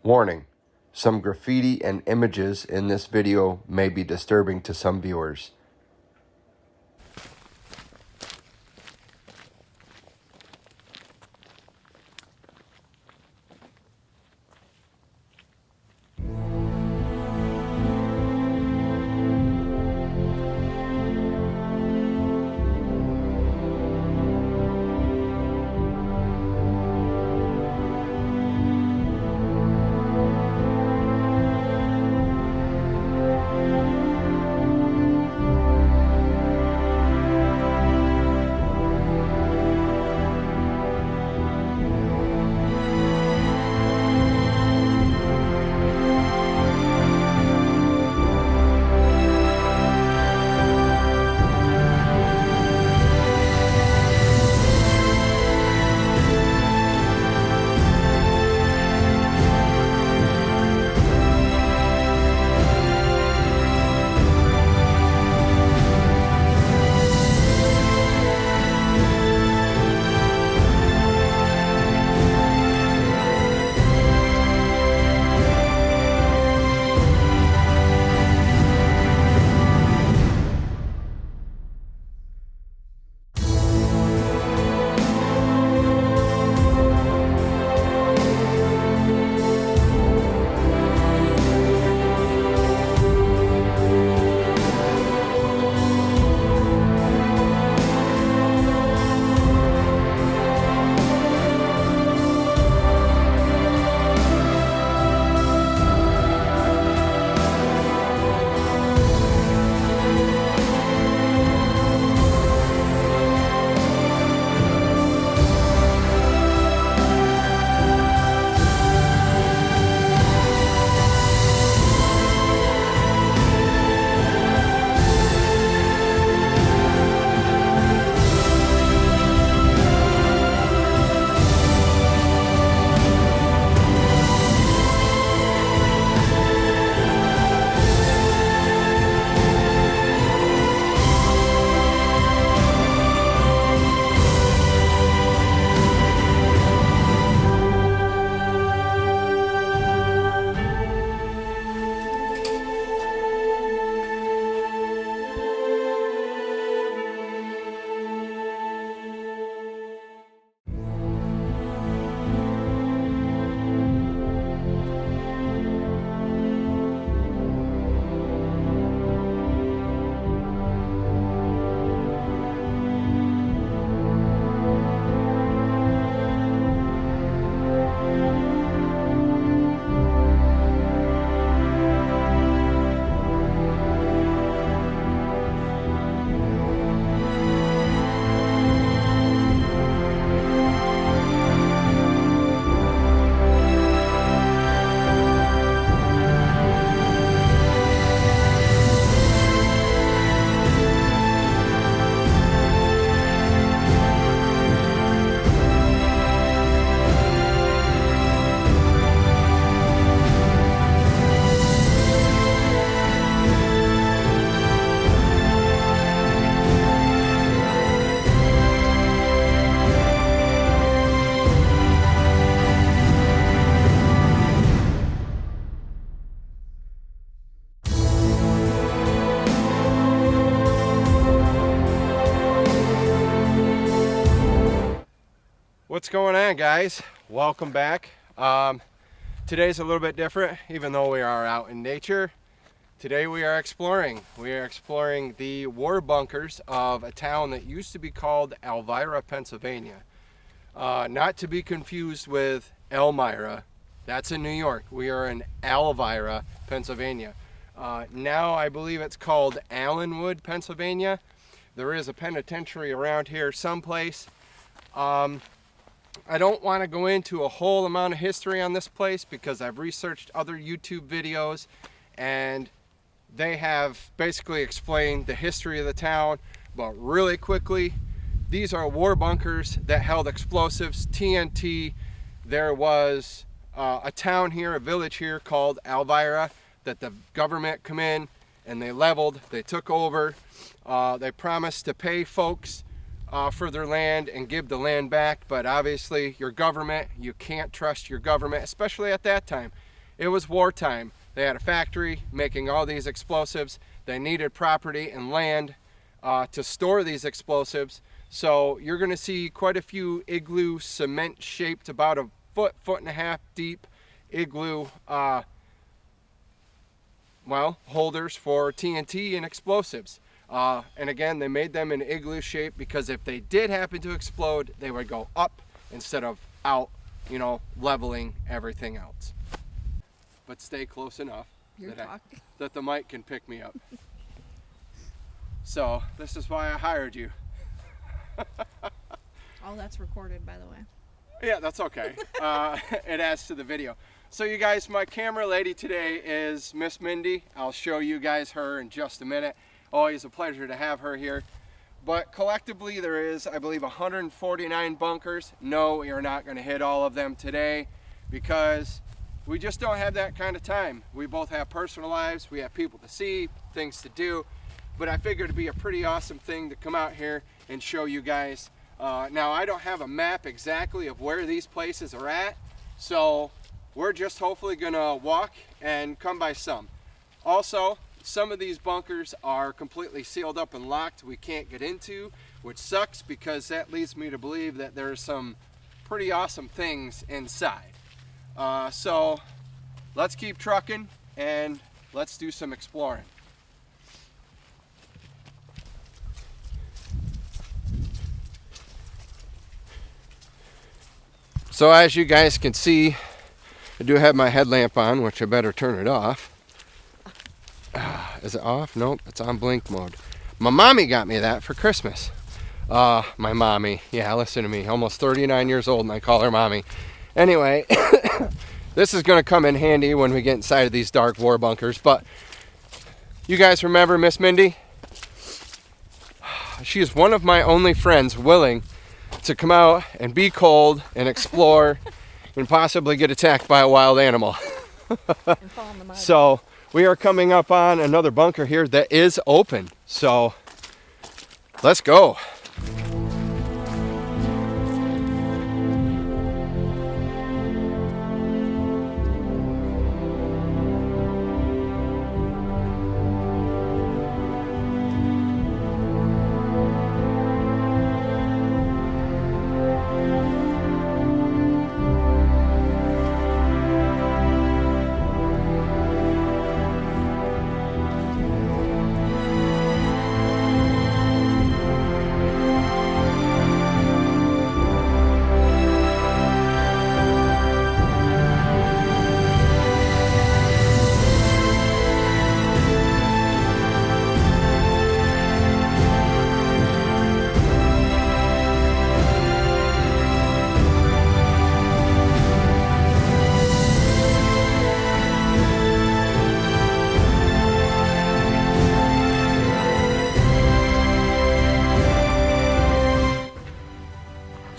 Warning: some graffiti and images in this video may be disturbing to some viewers. What's going on, guys? Welcome back. Today's a little bit different, even though we are out in nature. Today we are exploring. We are exploring the war bunkers of a town that used to be called Elvira, Pennsylvania. Not to be confused with Elmira. That's in New York. We are in Elvira, Pennsylvania. Now I believe it's called Allenwood, Pennsylvania. There is a penitentiary around here someplace. I don't want to go into a whole amount of history on this place because I've researched other YouTube videos and they have basically explained the history of the town. But really quickly, these are war bunkers that held explosives, TNT. There was a town here, a village here called Elvira that the government come in and they leveled, they took over. They promised to pay folks for their land and give the land back, but obviously your government, you can't trust your government, especially at that time. it was wartime. They had a factory making all these explosives. They needed property and land to store these explosives. So you're going to see quite a few igloo cement shaped, about a foot and a half deep igloo holders for TNT and explosives. And again, they made them in igloo shape because if they did happen to explode, they would go up instead of out, you know, leveling everything else. But stay close enough that the mic can pick me up. So this is why I hired you. All that's recorded, by the way. Yeah, that's okay. It adds to the video. So you guys, my camera lady today is Miss Mindy. I'll show you guys her in just a minute. Always a pleasure to have her here. But collectively there is, I believe, 149 bunkers. No, we are not going to hit all of them today because we just don't have that kind of time. We both have personal lives, we have people to see, things to do. But I figured it'd be a pretty awesome thing to come out here and show you guys. Now I don't have a map exactly of where these places are at, so we're just hopefully gonna walk and come by some. Also, some of these bunkers are completely sealed up and locked, we can't get into, which sucks because that leads me to believe that there's some pretty awesome things inside. So let's keep trucking and let's do some exploring. So as you guys can see, I do have my headlamp on, which I better turn it off. Is it off? Nope, it's on blink mode. My mommy got me that for Christmas. My mommy, yeah, listen to me, almost 39 years old and I call her mommy. Anyway, this is gonna come in handy when we get inside of these dark war bunkers, but you guys remember Miss Mindy? She is one of my only friends willing to come out and be cold and explore and possibly get attacked by a wild animal. And fall in the mud. So we are coming up on another bunker here that is open. So let's go.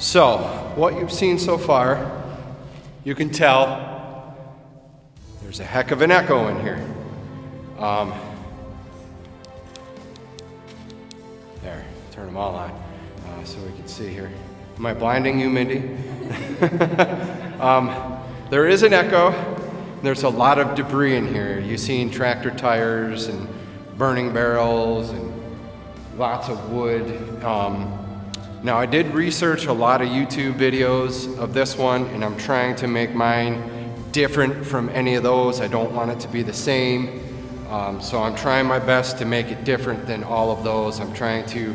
So, what you've seen so far, you can tell there's a heck of an echo in here. There, turn them all on so we can see here. Am I blinding you, Mindy? There is an echo. There's a lot of debris in here. You've seen tractor tires and burning barrels and lots of wood. Now I did research a lot of YouTube videos of this one and I'm trying to make mine different from any of those. I don't want it to be the same. So I'm trying my best to make it different than all of those. I'm trying to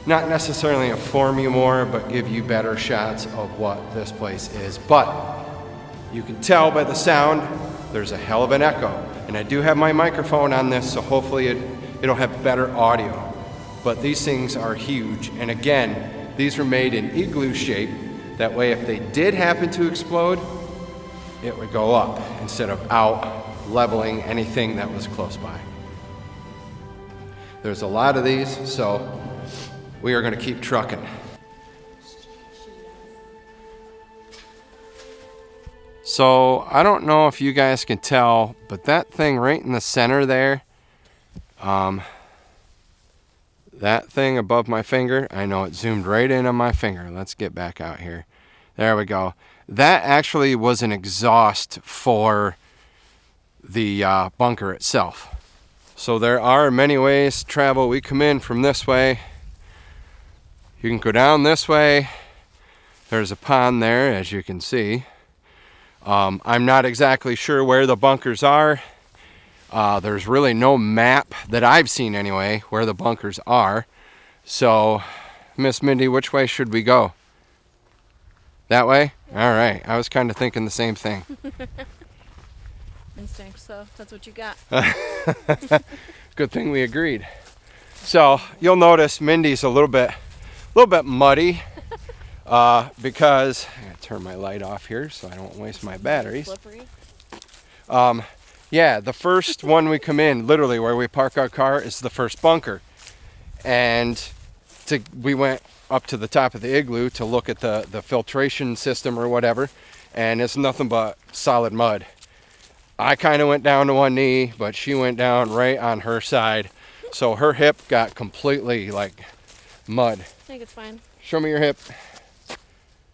not necessarily inform you more, but give you better shots of what this place is. But you can tell by the sound, there's a hell of an echo. And I do have my microphone on this, so hopefully it'll have better audio. But these things are huge. And again, these were made in igloo shape. That way, if they did happen to explode, it would go up instead of out, leveling anything that was close by. There's a lot of these, so we are going to keep trucking. So I don't know if you guys can tell, but that thing right in the center there, that thing above my finger, I know it zoomed right in on my finger. Let's get back out here. There we go. That actually was an exhaust for the bunker itself. So there are many ways to travel. We come in from this way. You can go down this way. There's a pond there, as you can see. I'm not exactly sure where the bunkers are. There's really no map that I've seen anyway where the bunkers are. So, Miss Mindy, which way should we go? That way? All right. I was kind of thinking the same thing. Instinct, so that's what you got. Good thing we agreed. So you'll notice Mindy's a little bit muddy because I gotta turn my light off here so I don't waste my batteries. Slippery. Yeah, the first one we come in, literally where we park our car, is the first bunker, and we went up to the top of the igloo to look at the filtration system or whatever, and it's nothing but solid mud. I kind of went down to one knee, but she went down right on her side. So her hip got completely like mud. I think it's fine. Show me your hip.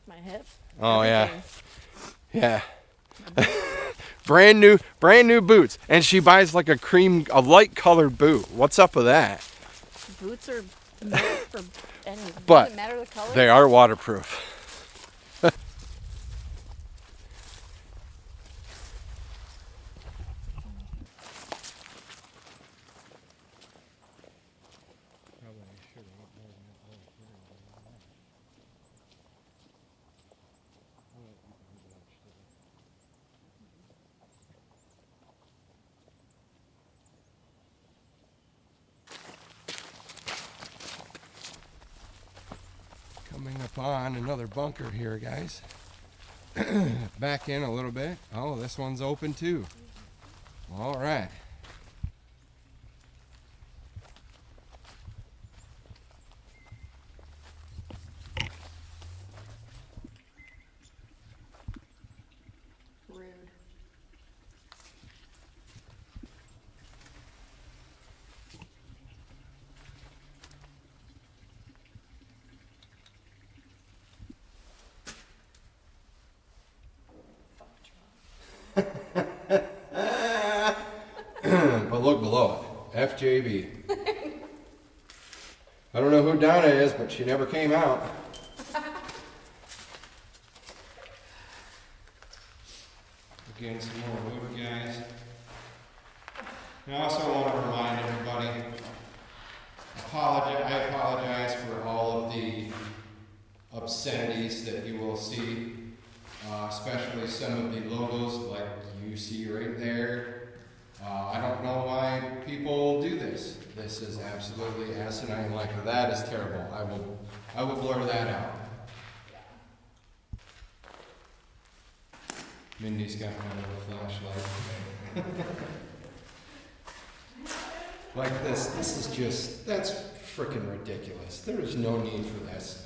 My hip. Oh Everything. yeah. brand new boots. And she buys like a light colored boot. What's up with that? Boots are made for anything. But doesn't matter the color. they are waterproof. Coming upon another bunker here, guys. Back in a little bit. Oh, this one's open too. All right. Rude. But look below it. FJB. I don't know who Donna is, but she never came out. Again, some more wood, guys. I also want to remind everybody, I apologize for all of the obscenities that you will see, especially some of the logos like you see right there. I don't know why people do this. This is absolutely asinine. Like, that is terrible. I will blur that out. Mindy's got kind of a flashlight. Like this is just, that's freaking ridiculous. There is no need for this.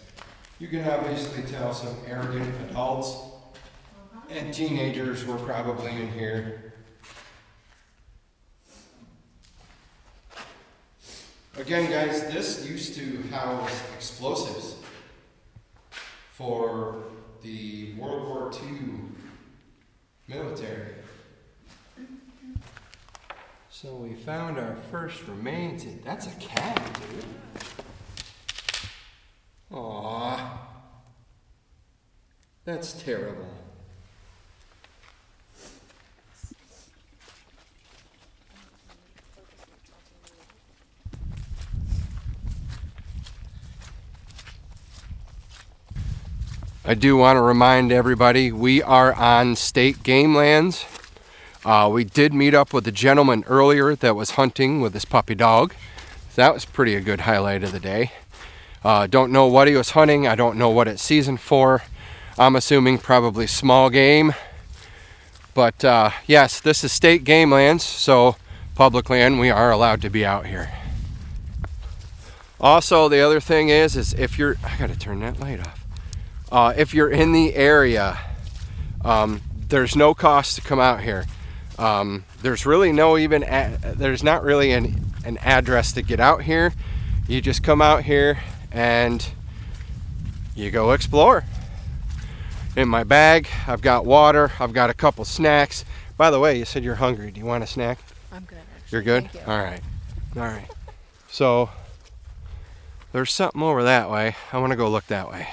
You can obviously tell some arrogant adults and teenagers were probably in here. Again, guys, this used to house explosives for the World War II military. So we found our first remains. That's a cat, dude. Aww. That's terrible. I do want to remind everybody we are on state game lands. We did meet up with a gentleman earlier that was hunting with his puppy dog. That was pretty a good highlight of the day. Don't know what he was hunting. I don't know what it's seasoned for. I'm assuming probably small game. But yes, this is state game lands, so public land, we are allowed to be out here. Also, the other thing is if you're, I gotta turn that light off. If you're in the area, there's no cost to come out here. There's really no even, there's not really an address to get out here. You just come out here and you go explore. in my bag. I've got water. I've got a couple snacks. By the way, you said you're hungry. Do you want a snack? I'm good. Actually. You're good? Thank you. All right. All right. So there's something over that way. I want to go look that way.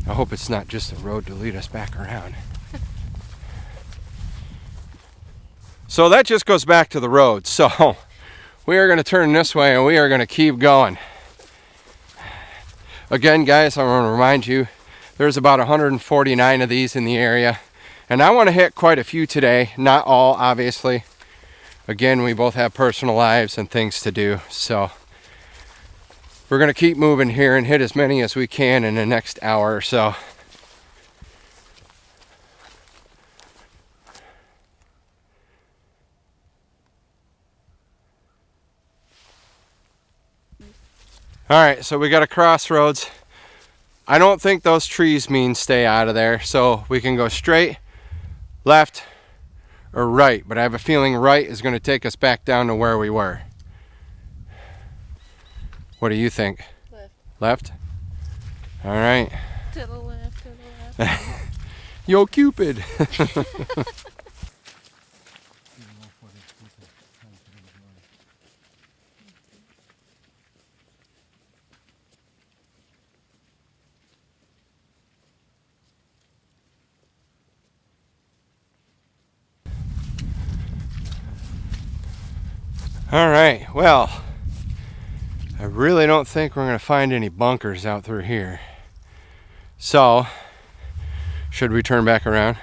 I hope it's not just a road to lead us back around. So that just goes back to the road. So we are going to turn this way and we are going to keep going. Again, guys, I want to remind you, there's about 149 of these in the area. And I want to hit quite a few today. Not all, obviously. Again, we both have personal lives and things to do. So we're going to keep moving here and hit as many as we can in the next hour or so. All right, so we got a crossroads. I don't think those trees mean stay out of there, so we can go straight, left, or right, but I have a feeling right is going to take us back down to where we were. What do you think? Left. Left? All right. To the left, to the left. Yo, Cupid. All right, well, I really don't think we're going to find any bunkers out through here. So, should we turn back around?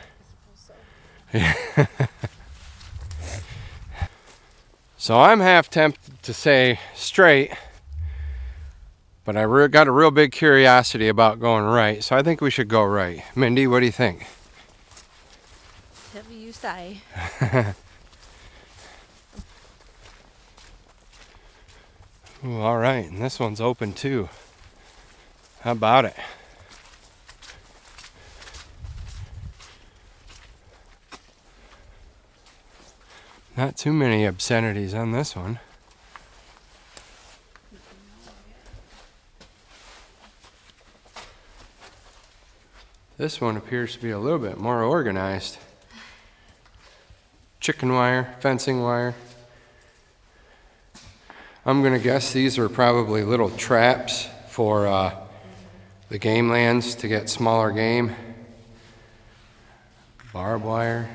So I'm half tempted to say straight, but I got a real big curiosity about going right, so I think we should go right. Mindy, what do you think? Whatever you say. Ooh, all right, and this one's open too. How about it? Not too many obscenities on this one. This one appears to be a little bit more organized. Chicken wire, fencing wire. I'm gonna guess these are probably little traps for the game lands to get smaller game. Barbed wire.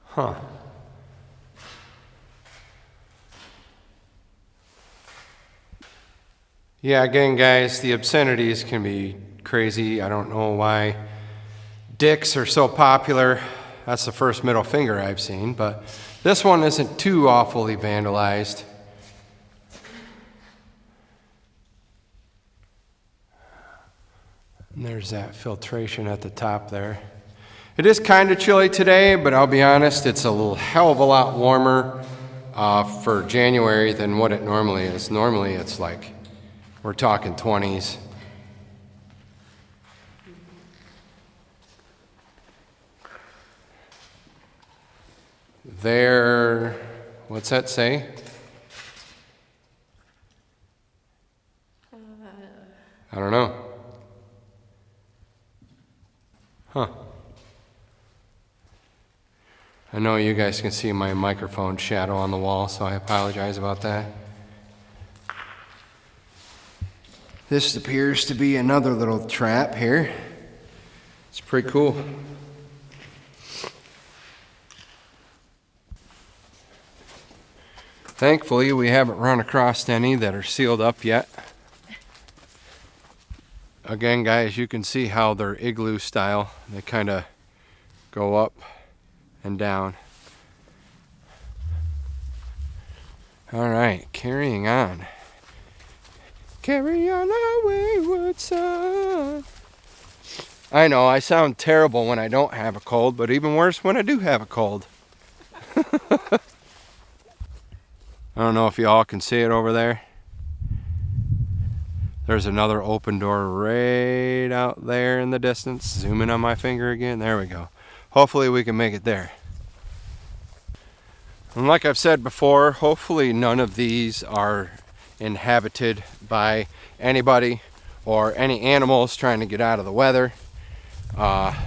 Huh. Yeah, again, guys, the obscenities can be crazy. I don't know why dicks are so popular. That's the first middle finger I've seen, but this one isn't too awfully vandalized. And there's that filtration at the top there. It is kind of chilly today, but I'll be honest, it's a little hell of a lot warmer for January than what it normally is. Normally it's like, we're talking 20s. There, what's that say? I don't know. Huh. I know you guys can see my microphone shadow on the wall, so I apologize about that. This appears to be another little trap here. It's pretty cool. Thankfully, we haven't run across any that are sealed up yet. Again, guys, you can see how they're igloo style. They kind of go up and down. All right, carrying on. Carry on our wayward son. I know, I sound terrible when I don't have a cold, but even worse when I do have a cold. I don't know if you all can see it over there. There's another open door right out there in the distance. Zoom in on my finger again. There we go. hopefully we can make it there. And like I've said before, hopefully none of these are inhabited by anybody or any animals trying to get out of the weather. Yeah,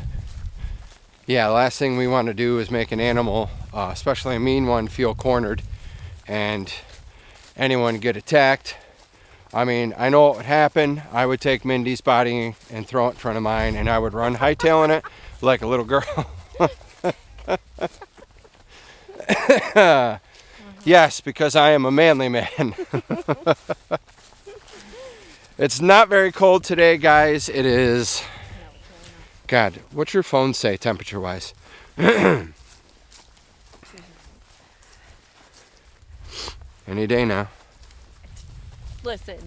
the last thing we want to do is make an animal, especially a mean one, feel cornered and anyone get attacked. I mean, I know what would happen. I would take Mindy's body and throw it in front of mine, and I would run hightailing it like a little girl. Yes, because I am a manly man. It's not very cold today, guys. It is... God, what's your phone say temperature-wise? Any day now. Listen.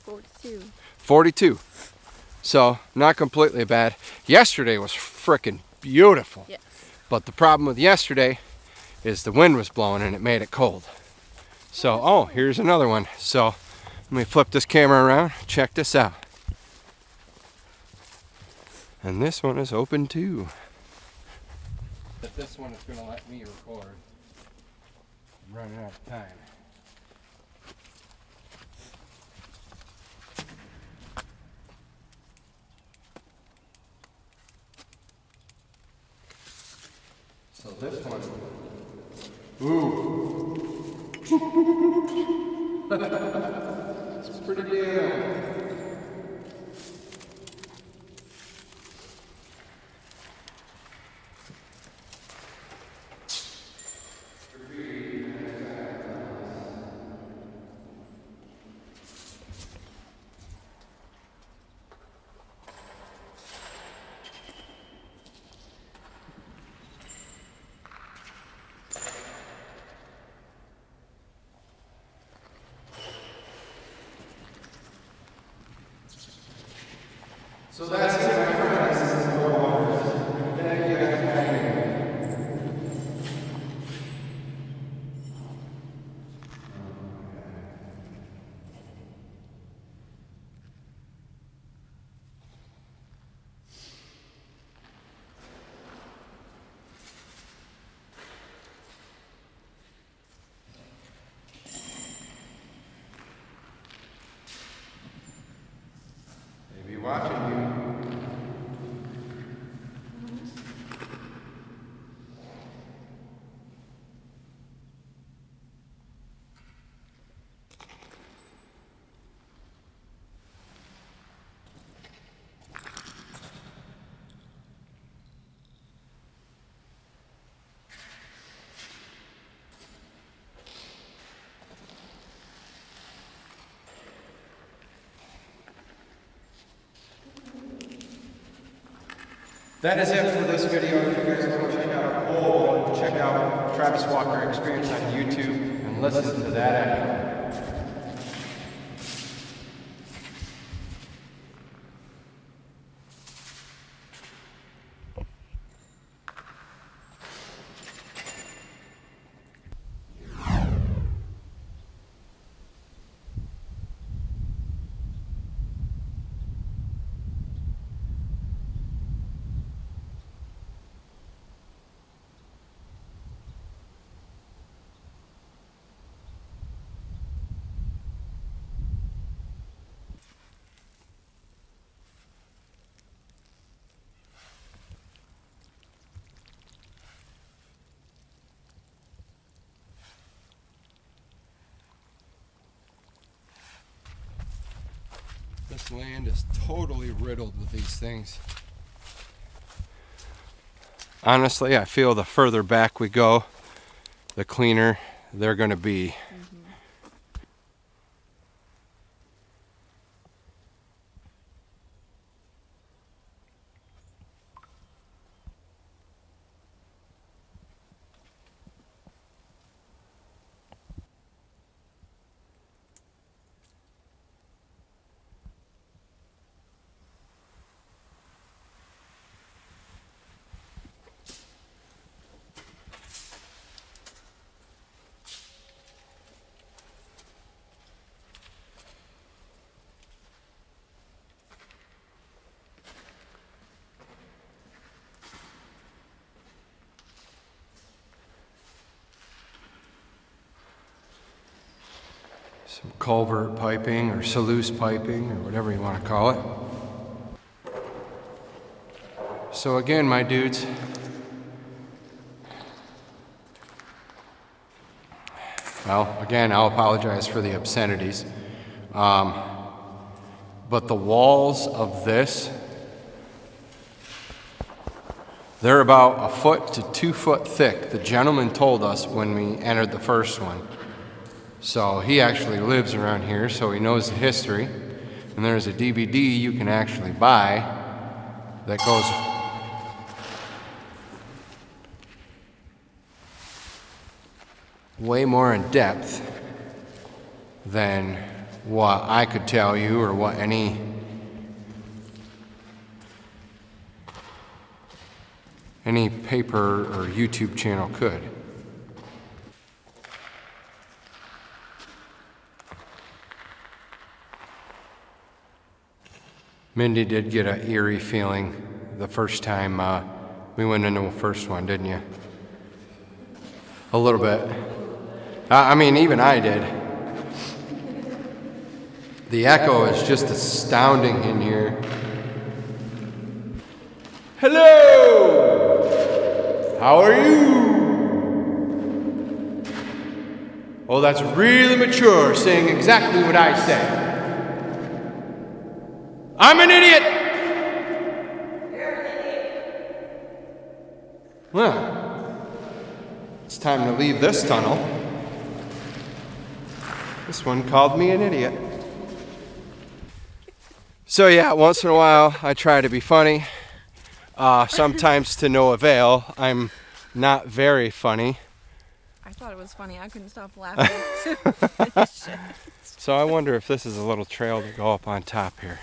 42. 42. So, not completely bad. Yesterday was frickin' beautiful. Yes. But the problem with yesterday is the wind was blowing and it made it cold. So, oh, here's another one. So, let me flip this camera around. Check this out. And this one is open too. But this one is going to let me record. I'm running out of time. So this one, ooh, it's pretty good. So that's it, my friends. This is the Warbunkers. Thank you guys for having me. They be watching you. That is it for this video. If you guys want to check out a whole, check out Travis Walker Experience on YouTube and listen to that echo. This land is totally riddled with these things. Honestly, I feel the further back we go, the cleaner they're going to be. Some culvert piping or sluice piping or whatever you want to call it. So again, my dudes, well, again, I'll apologize for the obscenities. But the walls of this, they're about 1 foot to 2 foot thick. The gentleman told us when we entered the first one. So he actually lives around here, so he knows the history. And there's a DVD you can actually buy that goes way more in depth than what I could tell you or what any paper or YouTube channel could. Mindy did get an eerie feeling the first time we went into the first one, didn't you? A little bit. I mean, even I did. The echo is just astounding in here. Hello! How are you? Oh, that's really mature, saying exactly what I said. I'm an idiot! You're an idiot. Well, it's time to leave this tunnel. This one called me an idiot. So yeah, once in a while I try to be funny. Sometimes to no avail. I'm not very funny. I thought it was funny. I couldn't stop laughing. So I wonder if this is a little trail to go up on top here.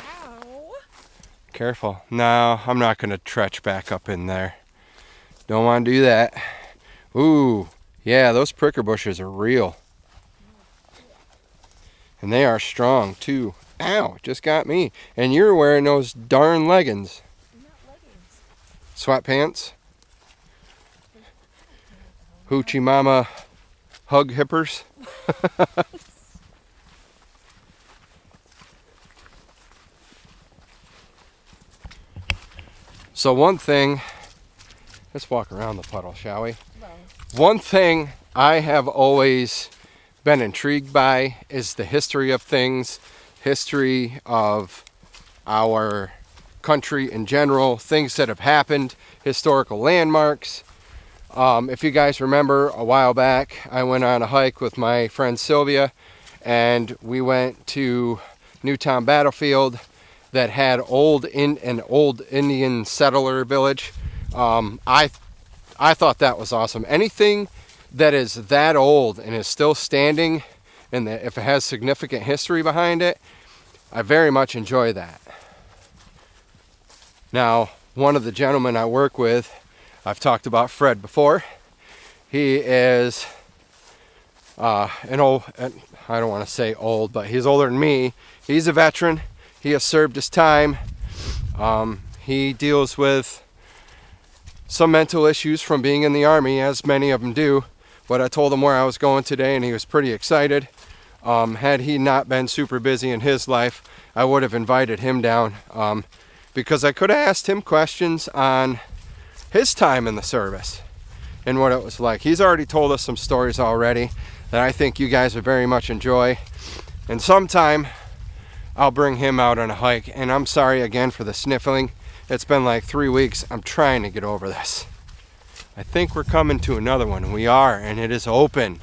Ow. Careful. No, I'm not going to trudge back up in there. Don't want to do that. Ooh, yeah, those pricker bushes are real. And they are strong too. Ow, just got me. And you're wearing those darn leggings. Not leggings. Sweatpants. Hoochie Mama hug hippers. So one thing, let's walk around the puddle, shall we? Well, One thing I have always been intrigued by is the history of things, history of our country in general, things that have happened, historical landmarks. If you guys remember, a while back, I went on a hike with my friend Sylvia, and we went to Newtown Battlefield that had an old Indian settler village. I thought that was awesome. Anything that is that old and is still standing, and that if it has significant history behind it, I very much enjoy that. Now, one of the gentlemen I work with, I've talked about Fred before. He is an old, I don't want to say old, but he's older than me. He's a veteran. He has served his time. He deals with some mental issues from being in the Army, as many of them do. But I told him where I was going today, and he was pretty excited. Had he not been super busy in his life, I would have invited him down because I could have asked him questions on his time in the service and what it was like. He's already told us some stories already that I think you guys would very much enjoy. And sometime I'll bring him out on a hike. And I'm sorry again for the sniffling. It's been like 3 weeks. I'm trying to get over this. I think we're coming to another one. We are, and it is open.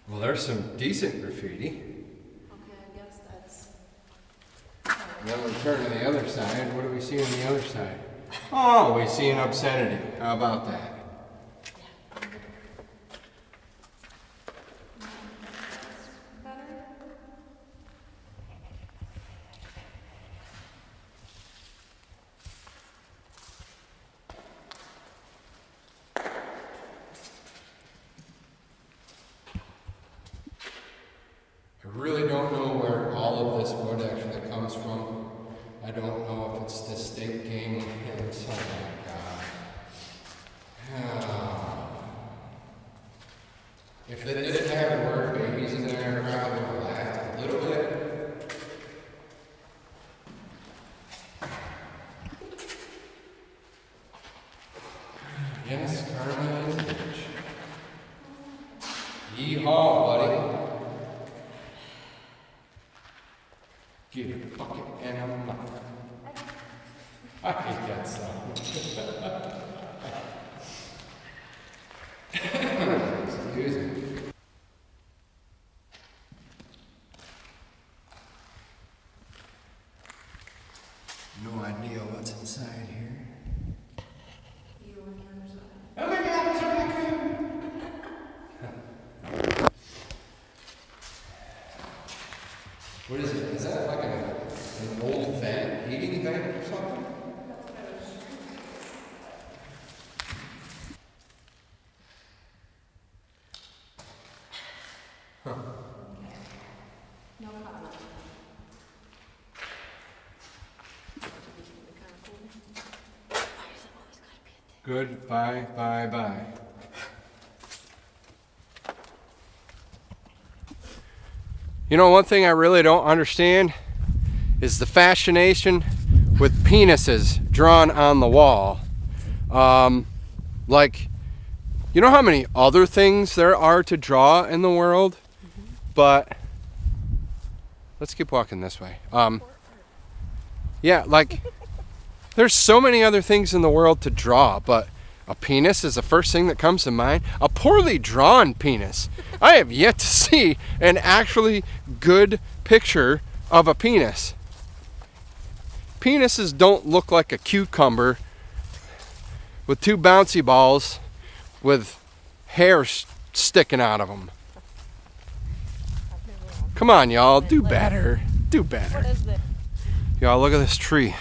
Well, there's some decent graffiti. okay, I guess that's. And then we turn to the other side. What do we see on the other side? Oh, we see an obscenity. How about that? That's really don't know where all of this wood actually comes from. I don't know if it's the state game hens. Oh my god. If they didn't have the word babies in there, I probably would have laughed a little bit. Yes, Carmen is rich. Yeehaw, buddy. Get a bucket and a mop. I hate that song. Excuse me. No idea what's inside here. Oh my god, there's a raccoon! What is it? Is that like an old vent, heating vent or something? Huh. No problem. Good, bye, bye, bye. You know, one thing I really don't understand is the fascination with penises drawn on the wall. Like, you know how many other things there are to draw in the world? But let's keep walking this way. Yeah, like there's so many other things in the world to draw, but a penis is the first thing that comes to mind. A poorly drawn penis. I have yet to see an actually good picture of a penis. Penises don't look like a cucumber with two bouncy balls with hair sticking out of them. Come on, y'all, do better. Do better. What is this? Y'all, look at this tree.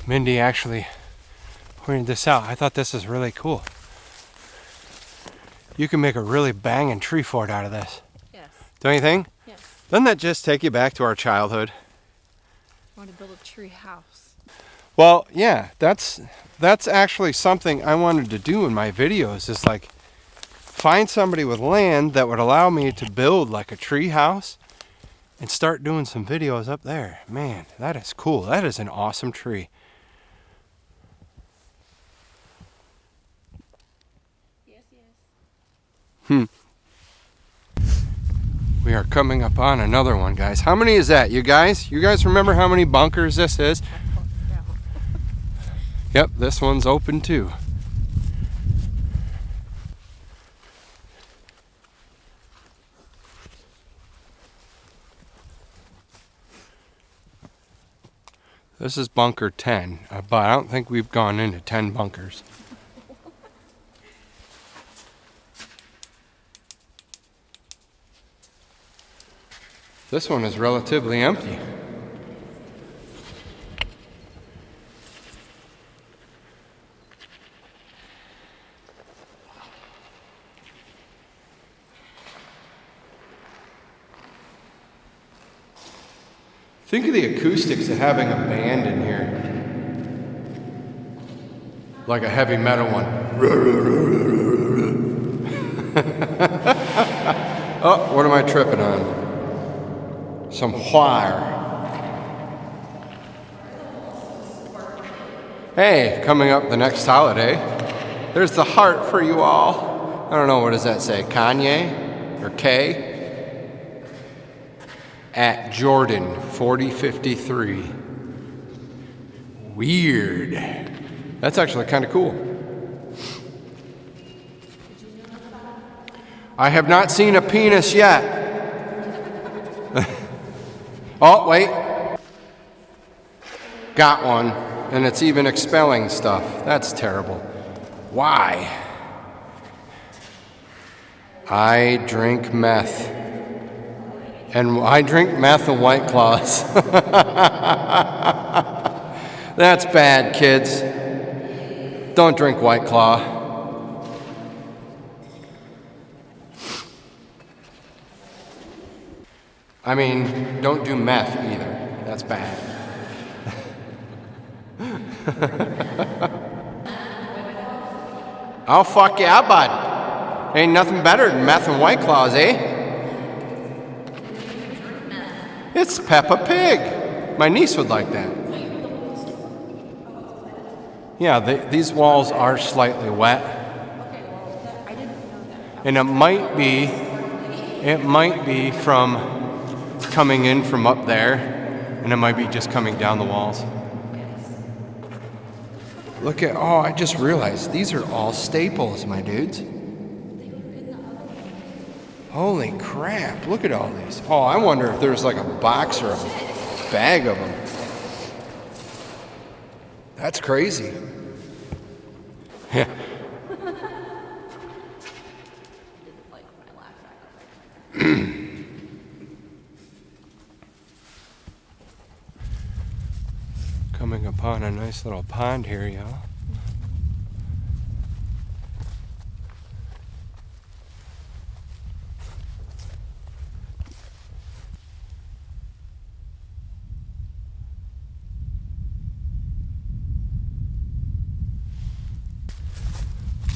Mindy actually pointed this out. I thought this is really cool. You can make a really banging tree fort out of this. Yes. Don't you think? Yes. Doesn't that just take you back to our childhood? I want to build a tree house. Well, yeah, that's actually something I wanted to do in my videos, is like find somebody with land that would allow me to build like a tree house and start doing some videos up there. Man, that is cool. That is an awesome tree. Yes, yes. We are coming up on another one, guys. How many is that, you guys? You guys remember how many bunkers this is? Yep, this one's open too. This is bunker 10, but I don't think we've gone into 10 bunkers. This one is relatively empty. Think of the acoustics of having a band in here. Like a heavy metal one. Oh, what am I tripping on? Some wire. Hey, coming up the next holiday. There's the heart for you all. I don't know, what does that say? Kanye? Or K? At Jordan 4053. Weird. That's actually kind of cool. I have not seen a penis yet. Oh, wait. Got one. And it's even expelling stuff. That's terrible. Why? I drink meth. And I drink meth and White Claws. That's bad, kids. Don't drink White Claw. I mean, don't do meth either. That's bad. Oh, fuck yeah, bud. Ain't nothing better than meth and White Claws, eh? It's Peppa Pig. My niece would like that. Yeah, these walls are slightly wet. I didn't know that. And it might be from coming in from up there, and it might be just coming down the walls. Look at, oh, I just realized these are all staples, my dudes. Holy crap, look at all these. Oh, I wonder if there's like a box or a bag of them. That's crazy. Yeah. Coming upon a nice little pond here, y'all.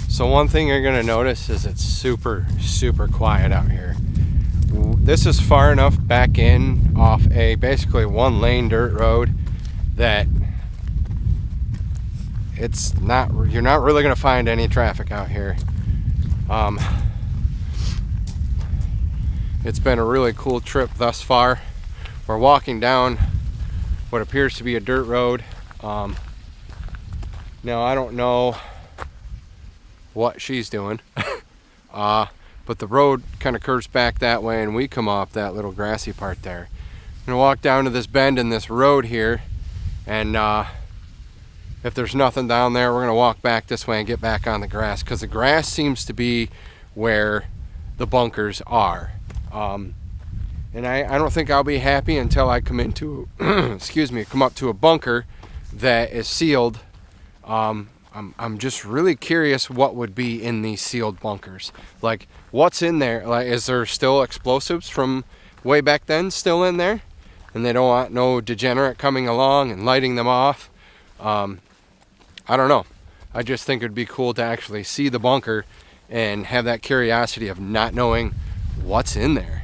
So one thing you're gonna notice is it's super, super quiet out here. This is far enough back in off a basically one lane dirt road that you're not really gonna find any traffic out here. It's been a really cool trip thus far. We're walking down what appears to be a dirt road. Now I don't know what she's doing. But the road kind of curves back that way and we come off that little grassy part there. I'm gonna walk down to this bend in this road here, and if there's nothing down there, we're gonna walk back this way and get back on the grass, because the grass seems to be where the bunkers are. And I don't think I'll be happy until I come into come up to a bunker that is sealed. I'm just really curious what would be in these sealed bunkers. Like, what's in there? Like, is there still explosives from way back then still in there? And they don't want no degenerate coming along and lighting them off. I don't know. I just think it'd be cool to actually see the bunker and have that curiosity of not knowing what's in there.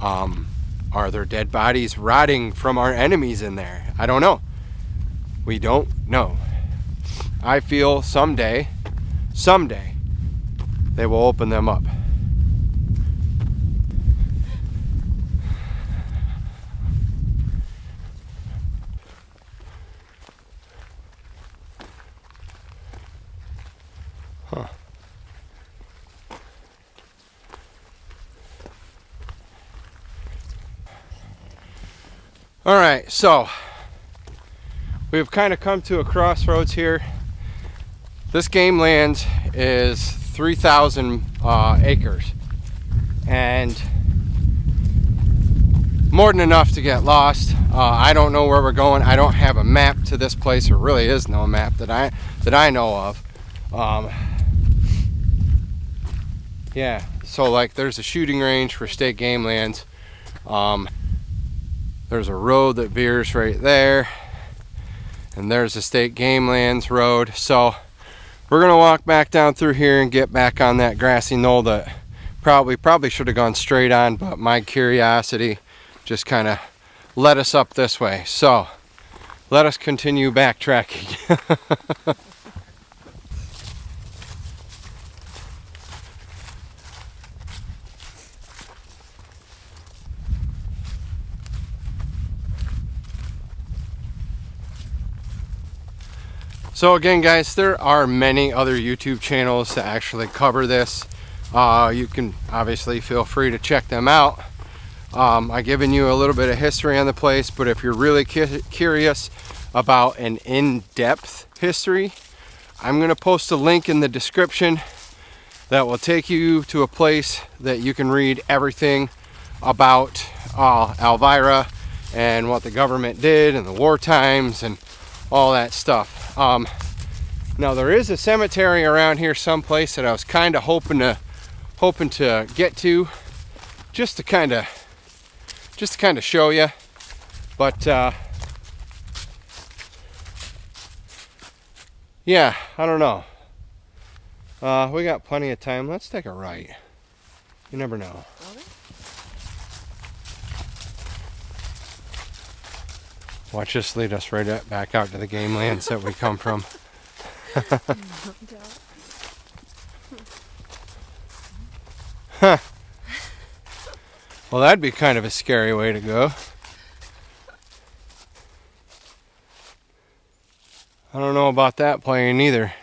Are there dead bodies rotting from our enemies in there? I don't know. We don't know. I feel someday, they will open them up. Huh. All right, so we've kind of come to a crossroads here. This game land is 3,000 acres, and more than enough to get lost. I don't know where we're going. I don't have a map to this place. There really is no map that I know of. Yeah, so like there's a shooting range for state game lands. There's a road that veers right there, and there's a state game lands road. So we're gonna walk back down through here and get back on that grassy knoll that probably should have gone straight on, but my curiosity just kind of led us up this way. So let us continue backtracking. So again, guys, there are many other YouTube channels that actually cover this. You can obviously feel free to check them out. I've given you a little bit of history on the place, but if you're really curious about an in-depth history, I'm going to post a link in the description that will take you to a place that you can read everything about Elvira and what the government did and the war times and all that stuff. Now there is a cemetery around here someplace that I was kind of hoping to get to, just to kind of just to kind of show you. But yeah, I don't know. We got plenty of time. Let's take a right. You never know. Watch this lead us right back out to the game lands that we come from. Huh. Well, that'd be kind of a scary way to go. I don't know about that playing either.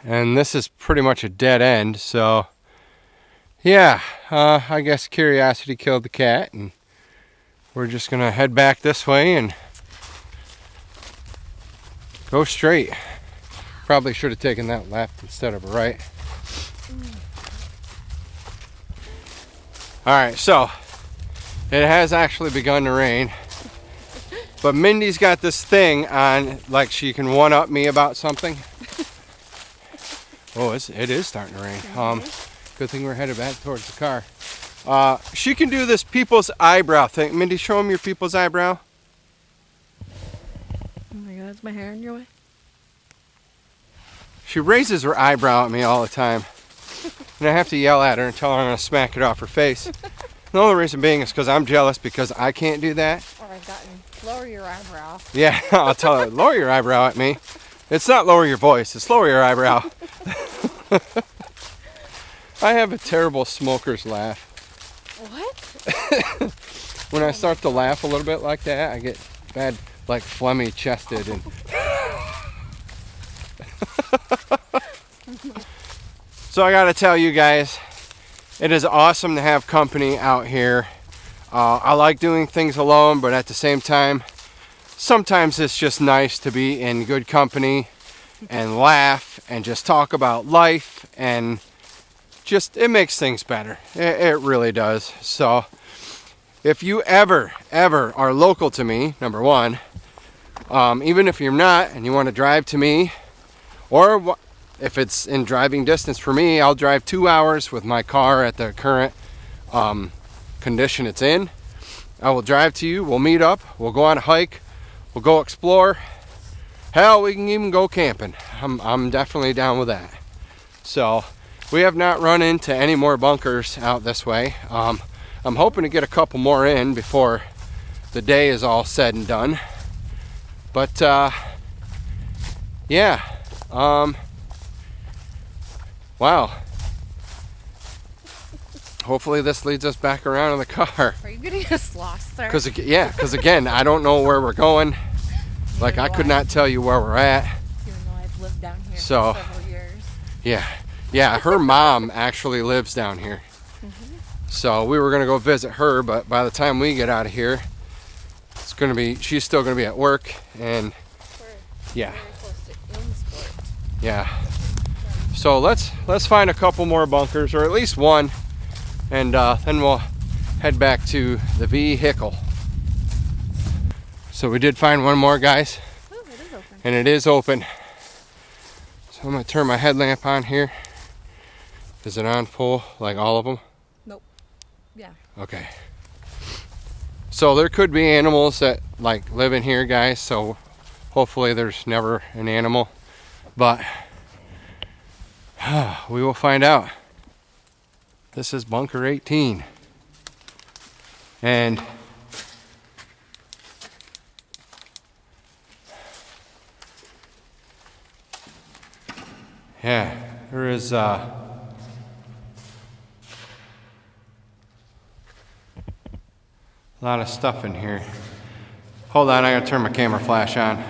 And this is pretty much a dead end, so yeah, I guess curiosity killed the cat, and we're just gonna head back this way and go straight. Probably should have taken that left instead of a right. Alright, so it has actually begun to rain. But Mindy's got this thing on, like she can one-up me about something. Oh, it is starting to rain. Good thing we're headed back towards the car. She can do this people's eyebrow thing. Mindy, show them your people's eyebrow. Oh my god, is my hair in your way? She raises her eyebrow at me all the time. And I have to yell at her and tell her I'm going to smack it off her face. The only reason being is because I'm jealous because I can't do that. Or I've gotten lower your eyebrow. Yeah, I'll tell her, lower your eyebrow at me. It's not lower your voice, it's lower your eyebrow. I have a terrible smoker's laugh. What? When I start to laugh a little bit like that, I get bad, like phlegmy chested. And so I gotta tell you guys, it is awesome to have company out here. I like doing things alone, but at the same time, sometimes it's just nice to be in good company and laugh and just talk about life, and just it makes things better. It really does. So if you ever are local to me, number one, even if you're not and you want to drive to me, or if it's in driving distance for me, I'll drive 2 hours with my car at the current condition it's in. I will drive to you, we'll meet up, we'll go on a hike, we'll go explore. Hell, we can even go camping. I'm definitely down with that. So we have not run into any more bunkers out this way. I'm hoping to get a couple more in before the day is all said and done. But yeah, wow. Hopefully this leads us back around in the car. Are you getting us lost, sir? Because again, I don't know where we're going. Like, I could not tell you where we're at. Even though I've lived down here So, for several years. Yeah, her mom actually lives down here. So we were gonna go visit her, but by the time we get out of here, she's still gonna be at work, and yeah. Very close to Ilmsport. Yeah. So let's find a couple more bunkers, or at least one, and then we'll head back to the vehicle. So we did find one more, guys. Oh, it is open. And it is open. So I'm gonna turn my headlamp on here. Is it on full, like all of them? Nope. Yeah. Okay. So there could be animals that like live in here, guys. So hopefully there's never an animal, but we will find out. This is bunker 18. And yeah, there is a lot of stuff in here. Hold on, I gotta turn my camera flash on.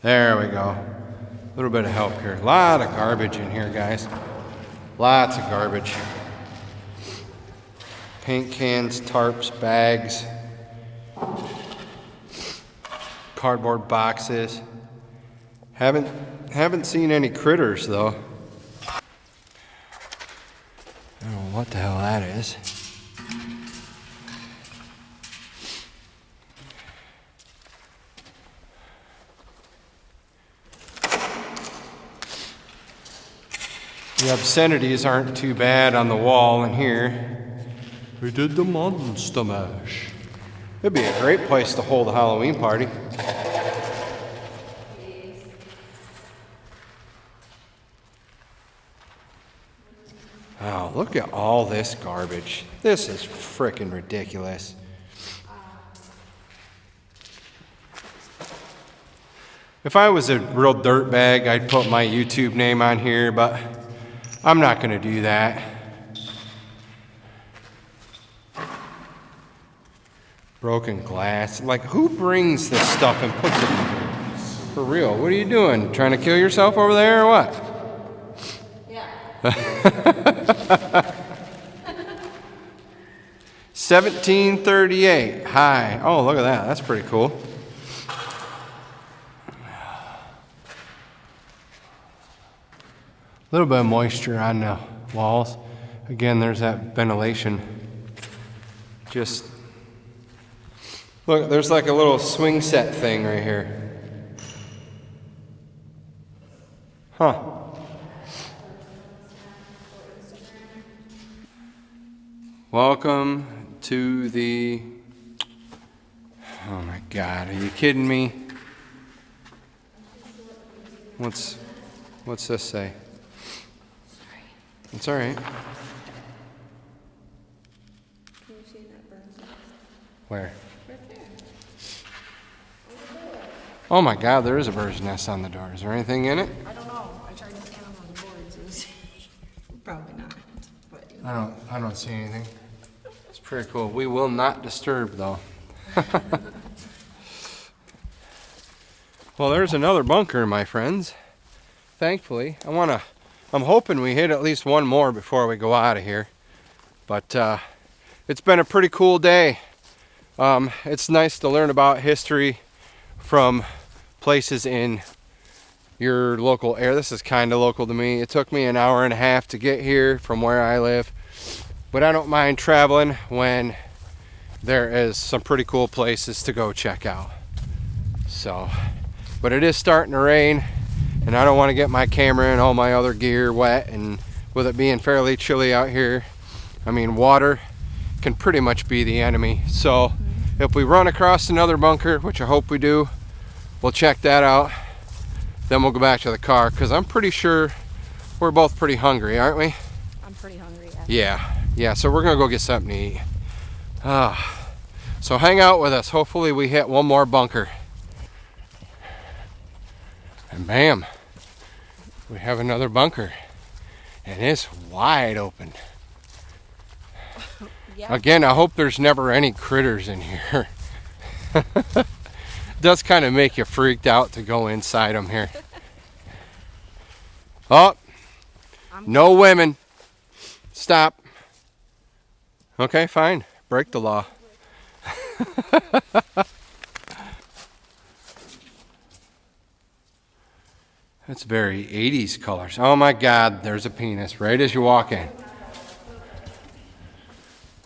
There we go. A little bit of help here. A lot of garbage in here, guys. Lots of garbage. Paint cans, tarps, bags, cardboard boxes. Haven't seen any critters though. I don't know what the hell that is. The obscenities aren't too bad on the wall in here. We did the Monster Mash. It'd be a great place to hold a Halloween party. Oh, look at all this garbage. This is frickin' ridiculous. If I was a real dirtbag, I'd put my YouTube name on here, but I'm not gonna do that. Broken glass. Like, who brings this stuff and puts it? For real, what are you doing? Trying to kill yourself over there or what? Yeah. 1738. Hi. Oh, look at that. That's pretty cool. A little bit of moisture on the walls. Again, there's that ventilation. Just look, there's like a little swing set thing right here. Huh. Welcome to the... Oh my God, are you kidding me? What's this say? It's all right. Can you see that bird's nest? Where? Right there. Oh my God, there is a bird's nest on the door. Is there anything in it? I don't know. I tried to scan them on the boards. It was probably not. But you know. I don't see anything. It's pretty cool. We will not disturb though. Well, there's another bunker, my friends. Thankfully, I'm hoping we hit at least one more before we go out of here. But it's been a pretty cool day. It's nice to learn about history from places in your local area. This is kind of local to me. It took me an hour and a half to get here from where I live. But I don't mind traveling when there is some pretty cool places to go check out. So, but it is starting to rain. And I don't want to get my camera and all my other gear wet, and with it being fairly chilly out here, I mean, water can pretty much be the enemy. So if we run across another bunker, which I hope we do, we'll check that out. Then we'll go back to the car, because I'm pretty sure we're both pretty hungry, aren't we? I'm pretty hungry. Yeah. Yeah, so we're gonna go get something to eat. So hang out with us. Hopefully we hit one more bunker. And bam, we have another bunker, and it's wide open. Yeah. Again, I hope there's never any critters in here. Does kind of make you freaked out to go inside them here. Oh, no women. Stop. Okay, fine. Break the law. That's very 80s colors. Oh my God, there's a penis right as you walk in.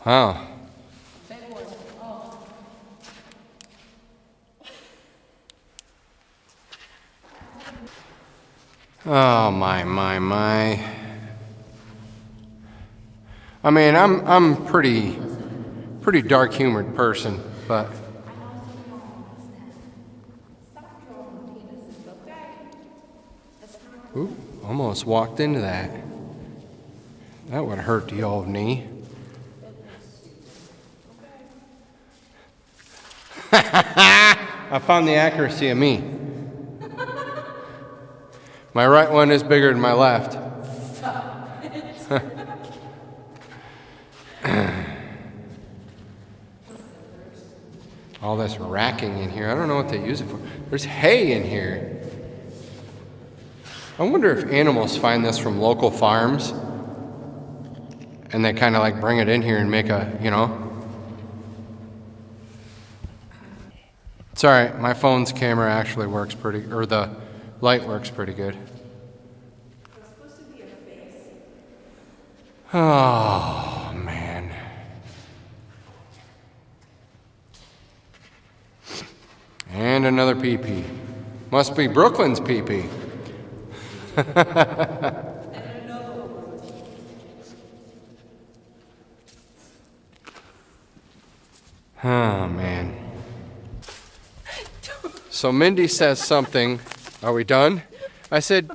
Wow. Oh my. I mean, I'm pretty dark humored person, but ooh, almost walked into that. That would hurt the old knee. I found the accuracy of me. My right one is bigger than my left. All this racking in here. I don't know what they use it for. There's hay in here. I wonder if animals find this from local farms and they kind of like bring it in here and make a, you know. It's all right. My phone's camera actually works pretty, or the light works pretty good. Oh, man. And another pee-pee. Must be Brooklyn's pee-pee. Oh, man. So Mindy says something. Are we done? I said,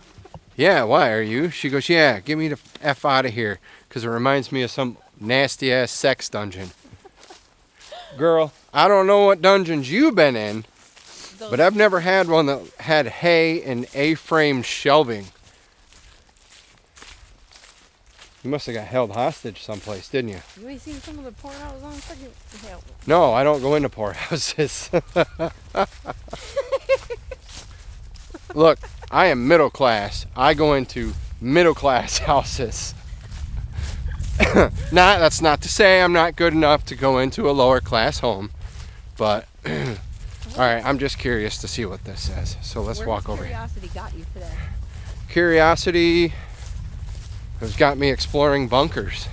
yeah, why are you? She goes, yeah, get me the F out of here. Because it reminds me of some nasty ass sex dungeon. Girl, I don't know what dungeons you've been in, but I've never had one that had hay and A-frame shelving. You must have got held hostage someplace, didn't you? You ain't seen some of the porn I was on? Fucking hell. No, I don't go into poorhouses. Look, I am middle class. I go into middle class houses. That's not to say I'm not good enough to go into a lower class home, but all right, I'm just curious to see what this says. So let's walk over here. Curiosity got you today? Curiosity has got me exploring bunkers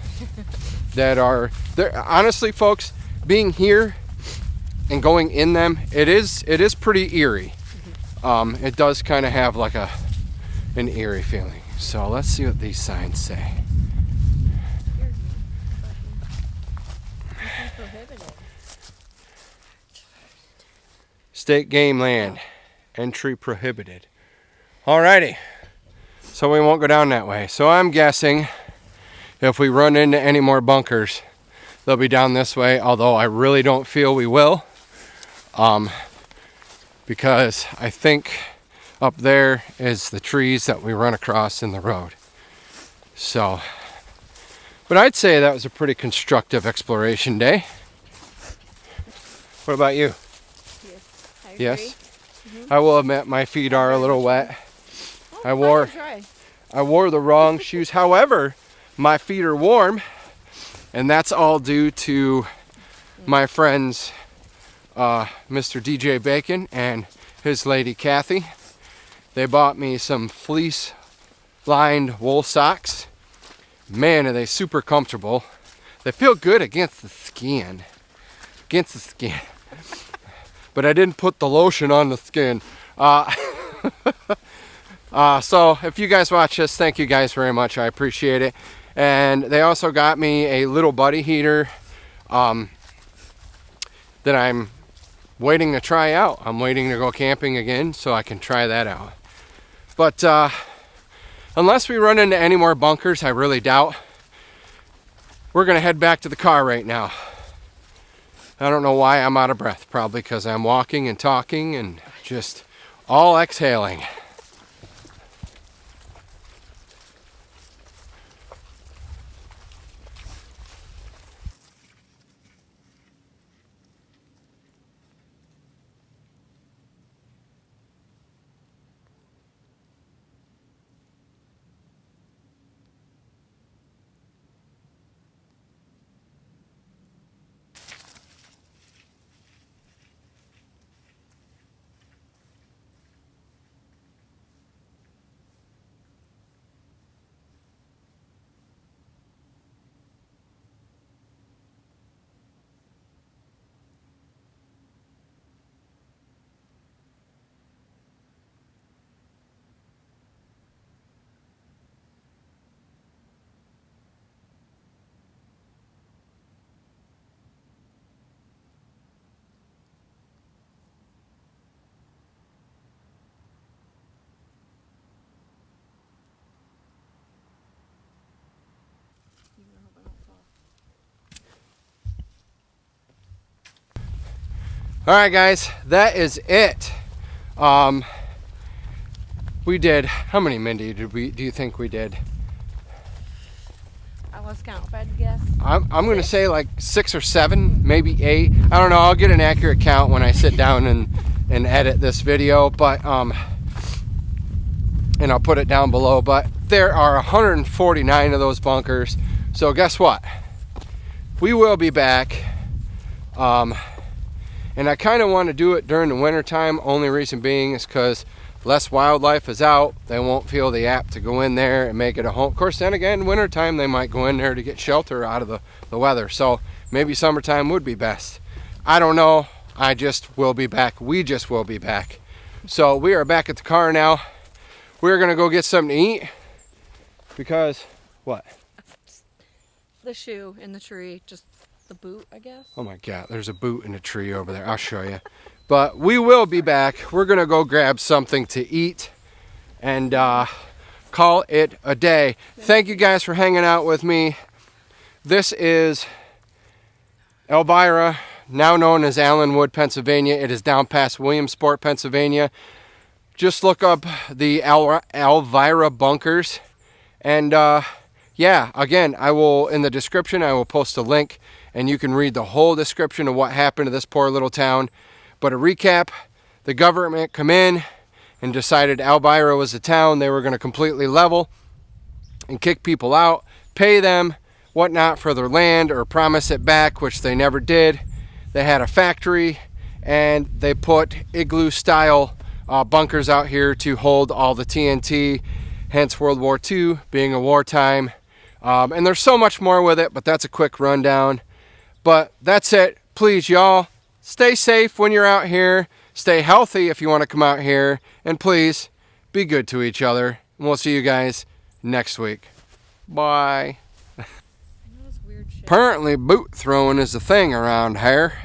that are there. Honestly, folks, being here and going in them, it is pretty eerie. It does kind of have like an eerie feeling. So let's see what these signs say. State game land, entry prohibited. Alrighty, so we won't go down that way. So I'm guessing if we run into any more bunkers, they'll be down this way, although I really don't feel we will. Because I think up there is the trees that we run across in the road. So, but I'd say that was a pretty constructive exploration day. What about you? Yes. I agree. Yes? I will admit my feet are a little wet. I wore the wrong shoes. However, my feet are warm, and that's all due to my friends Mr. DJ Bacon and his lady Kathy. They bought me some fleece lined wool socks. Man, are they super comfortable. They feel good against the skin. But I didn't put the lotion on the skin. So if you guys watch this, thank you guys very much. I appreciate it. And they also got me a little buddy heater that I'm waiting to try out. I'm waiting to go camping again so I can try that out. But unless we run into any more bunkers, I really doubt, we're gonna head back to the car right now. I don't know why I'm out of breath. Probably because I'm walking and talking and just all exhaling. All right, guys, that is it. We did, how many, Mindy, do you think we did? I lost count, if I had to guess. I'm going to say like 6 or 7, maybe 8. I don't know, I'll get an accurate count when I sit down and edit this video, but and I'll put it down below. But there are 149 of those bunkers. So guess what? We will be back. And I kind of want to do it during the winter time. Only reason being is because less wildlife is out. They won't feel the apt to go in there and make it a home. Of course, then again, winter time they might go in there to get shelter out of the weather. So maybe summertime would be best. I don't know. I just will be back. We just will be back. So we are back at the car now. We're gonna go get something to eat because what? The shoe in the tree just The boot, I guess. Oh my God, there's a boot in a tree over there. I'll show you. But we will be back. We're going to go grab something to eat and call it a day. Thank you guys for hanging out with me. This is Elvira, now known as Allenwood, Pennsylvania. It is down past Williamsport, Pennsylvania. Just look up the Elvira bunkers. And yeah, again, I will, in the description, I will post a link and you can read the whole description of what happened to this poor little town. But a recap, the government come in and decided Elvira was a town they were going to completely level and kick people out, pay them whatnot for their land or promise it back, which they never did. They had a factory and they put igloo style bunkers out here to hold all the TNT, hence World War II being a wartime. And there's so much more with it, but that's a quick rundown. But that's it. Please, y'all, stay safe when you're out here. Stay healthy if you want to come out here. And please, be good to each other. And we'll see you guys next week. Bye. I know it's weird shit. Apparently, boot throwing is a thing around here.